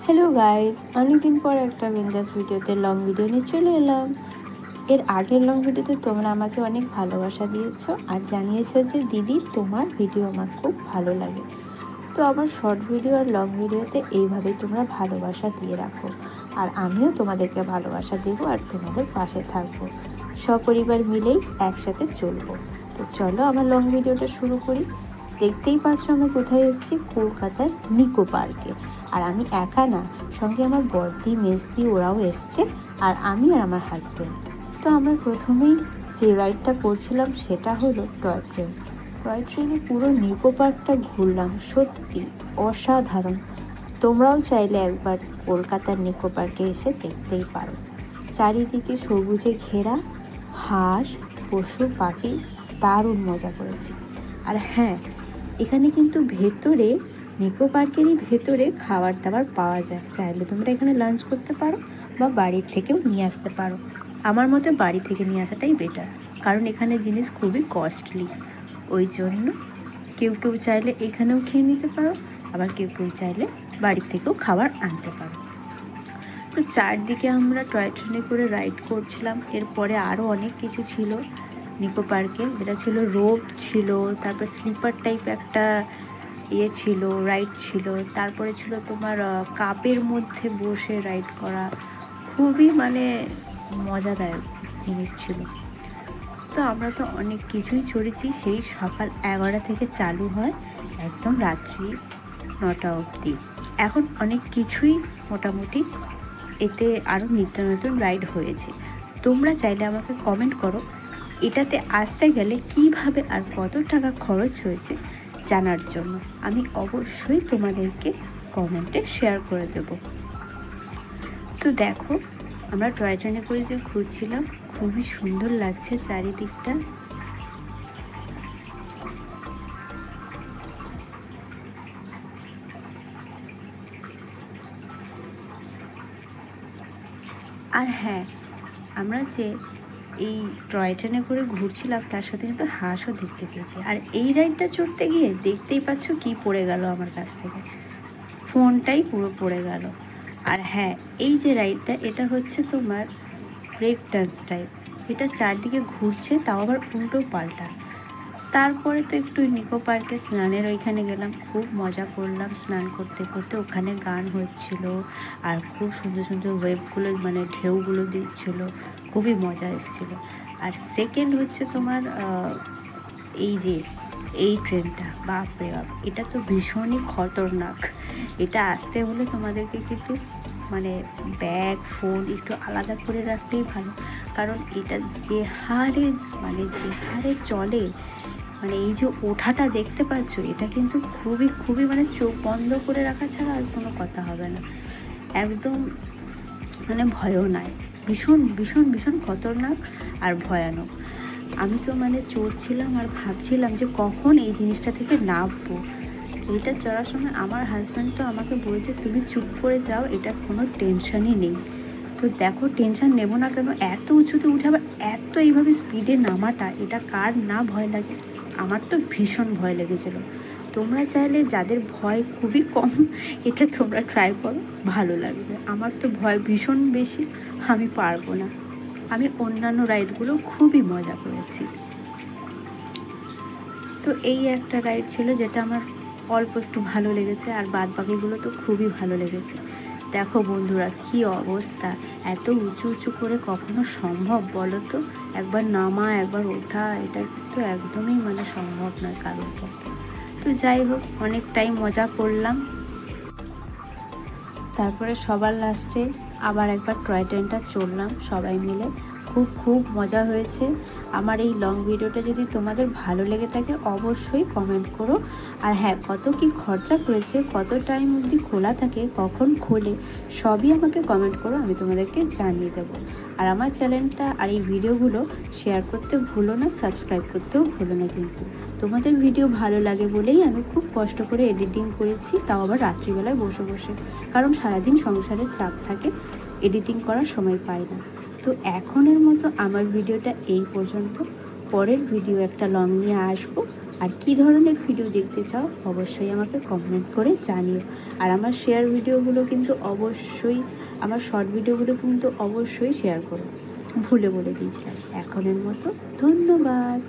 Hello guys, অনেকদিন পর একটা বিন্দাস ভিডিওতে লং ভিডিও নিয়ে চলে এলাম। এর আগের লং ভিডিওতে তোমরা আমাকে অনেক ভালোবাসা দিয়েছো আর জানিয়েছো যে দিদি তোমার ভিডিও আমার খুব ভালো লাগে। তো আমার শর্ট ভিডিও আর লং ভিডিওতে এইভাবেই তোমরা ভালোবাসা দিয়ে রাখো, আর আমিও তোমাদেরকে ভালোবাসা দেবো আর তোমাদের পাশে থাকবো। সপরিবার মিলেই একসাথে চলবো। তো চলো আমার লং ভিডিওটা শুরু করি। দেখতেই পাচ্ছ আমি কোথায় এসেছি, কলকাতার নিকো পার্কে। আর আমি একা না, সঙ্গে আমার বড়দি মেজদি ওরাও এসছে, আর আমি আর আমার হাজব্যান্ড। তো আমরা প্রথমেই যে রাইডটা করছিলাম সেটা হলো টয় ট্রেন। টয় ট্রেনে পুরো নিকো পার্কটা ঘুরলাম, সত্যি অসাধারণ। তোমরাও চাইলে একবার কলকাতার নিকো পার্কে এসে দেখতেই পারো। চারিদিকে সবুজে ঘেরা, হাঁস, পশু পাখি, দারুণ মজা করেছি। আর হ্যাঁ, এখানে কিন্তু ভেতরে, নিকো পার্কেরই ভেতরে খাবার দাবার পাওয়া যায়। চাইলে তোমরা এখানে লাঞ্চ করতে পারো বা বাড়ির থেকেও নিয়ে আসতে পারো। আমার মতে বাড়ি থেকে নিয়ে আসাটাই বেটার, কারণ এখানে জিনিস খুবই কস্টলি। ওই জন্য কেউ কেউ চাইলে এখানেও খেয়ে নিতে পারো, আবার কেউ কেউ চাইলে বাড়ি থেকেও খাবার আনতে পারো। তো চারদিকে আমরা টয় ট্রেনে করে রাইড করছিলাম। এরপরে আরও অনেক কিছু ছিল নিকো পার্কে, যেটা ছিল রোপ ছিল, তারপর স্লিপার টাইপ একটা ছিল, রাইড ছিল, তারপরে ছিল তোমার কাপের মধ্যে বসে রাইড করা। খুবই মজাদায়ক জিনিস ছিল। তো আমরা তো অনেক কিছুই চড়েছি। সেই সকাল 11টা থেকে চালু হয় একদম রাত্রি 9টা অবধি। এখন অনেক কিছুই মোটামুটি এতে আরও নিত্য নতুন রাইড হয়েছে। তোমরা চাইলে আমাকে কমেন্ট করো এটাতে আসতে গেলে কিভাবে আর কত টাকা খরচ হয়েছে জানার জন্য। আমি অবশ্যই তোমাদেরকে কমেন্টে শেয়ার করে দেব। তো দেখো, আমরা টয় ট্রেনে করে যে ঘুরছিলাম, খুবই সুন্দর লাগছে চারিদিকটা। আর হ্যাঁ, আমরা যে এই টয় ট্রেনে করে ঘুরছিলাম তার সাথে কিন্তু হাঁসও দেখতে পেয়েছি। আর এই রাইডটা চড়তে গিয়ে দেখতেই পাচ্ছ কি পড়ে গেল আমার কাছ থেকে, ফোনটাই পুরো পড়ে গেল। আর হ্যাঁ, এই যে রাইডটা, এটা হচ্ছে তোমার ব্রেক ডান্স টাইপ। এটা চারদিকে ঘুরছে, তাও আবার উল্টো পাল্টা। তারপরে তো একটু নিকো পার্কে স্নানের ওইখানে গেলাম, খুব মজা করলাম স্নান করতে করতে। ওখানে গান হচ্ছিল আর খুব সুন্দর সুন্দর ওয়েভগুলো ঢেউগুলো দিচ্ছিল, খুবই মজা এসেছিলো। আর সেকেন্ড হচ্ছে তোমার এই যে এই ট্রেনটা, বাপরে বাপ, এটা তো ভীষণই খতরনাক। এটা আসতে হলে তোমাদেরকে কিন্তু ব্যাগ ফোন একটু আলাদা করে রাখলেই ভালো, কারণ এটা যে হারে চলে, এই যে ওঠাটা দেখতে পাচ্ছ, এটা কিন্তু খুবই খুবই চোখ বন্ধ করে রাখা ছাড়া আর কোনো কথা হবে না। একদম ভয়ও নাই, ভীষণ ভীষণ ভীষণ খতরনাক আর ভয়ানক। আমি তো চড়ছিলাম আর ভাবছিলাম যে কখন এই জিনিসটা থেকে নামবো। এটা চড়ার সময় আমার হাজব্যান্ড তো আমাকে বলছে তুমি চুপ করে যাও, এটা কোনো টেনশনই নেই। তো দেখো, টেনশন নেবো না কেন, এত উঁচুতে উঠে আবার এত এইভাবে স্পিডে নামাটা, এটা কার না ভয় লাগে? আমার তো ভীষণ ভয় লেগেছিলো। তোমরা চাইলে যাদের ভয় খুবই কম, এটা তোমরা ট্রাই করো, ভালো লাগবে। আমার তো ভয় ভীষণ বেশি, আমি পারবো না। আমি অন্যান্য রাইডগুলো খুবই মজা করেছি। তো এই একটা রাইড ছিল যেটা আমার অল্প একটু ভালো লেগেছে, আর বাদ বাকিগুলো তো খুবই ভালো লেগেছে। দেখো বন্ধুরা, কি অবস্থা! এত উঁচু উঁচু করে কখনো সম্ভব বলো তো? একবার নামা একবার ওঠা, এটা তো একদমই সম্ভব নয় কারোর পক্ষে। তো যাই হোক, অনেকটাই মজা করলাম। তারপরে সবার লাস্টে আবার একবার টয় ট্রেনটা চড়লাম সবাই মিলে, খুব খুব মজা হয়েছে। আমার এই লং ভিডিওটা যদি তোমাদের ভালো লেগে থাকে অবশ্যই কমেন্ট করো। আর হ্যাঁ, কত কি খরচা করেছে, কত টাইম অবধি খোলা থাকে, কখন খোলে, সবই আমাকে কমেন্ট করো, আমি তোমাদেরকে জানিয়ে দেবো। আর আমার চ্যানেলটা আর এই ভিডিওগুলো শেয়ার করতে ভুলো না, সাবস্ক্রাইব করতেও ভুলো না। কিন্তু তোমাদের ভিডিও ভালো লাগে বলেই আমি খুব কষ্ট করে এডিটিং করেছি, তাও আবার রাত্রিবেলায় বসে বসে, কারণ সারাদিন সংসারের চাপ থাকে, এডিটিং করার সময় পাই না। তো এখনের মতো আমার ভিডিওটা এই পর্যন্ত। পরের ভিডিও একটা লং নিয়ে আসবো। আর কী ধরনের ভিডিও দেখতে চাও অবশ্যই আমাকে কমেন্ট করে জানিও। আর আমার শেয়ার ভিডিওগুলো কিন্তু অবশ্যই, আমার শর্ট ভিডিওগুলো কিন্তু অবশ্যই শেয়ার করো, ভুলে বলে দিয়েছিলাম। এখনের মতো ধন্যবাদ।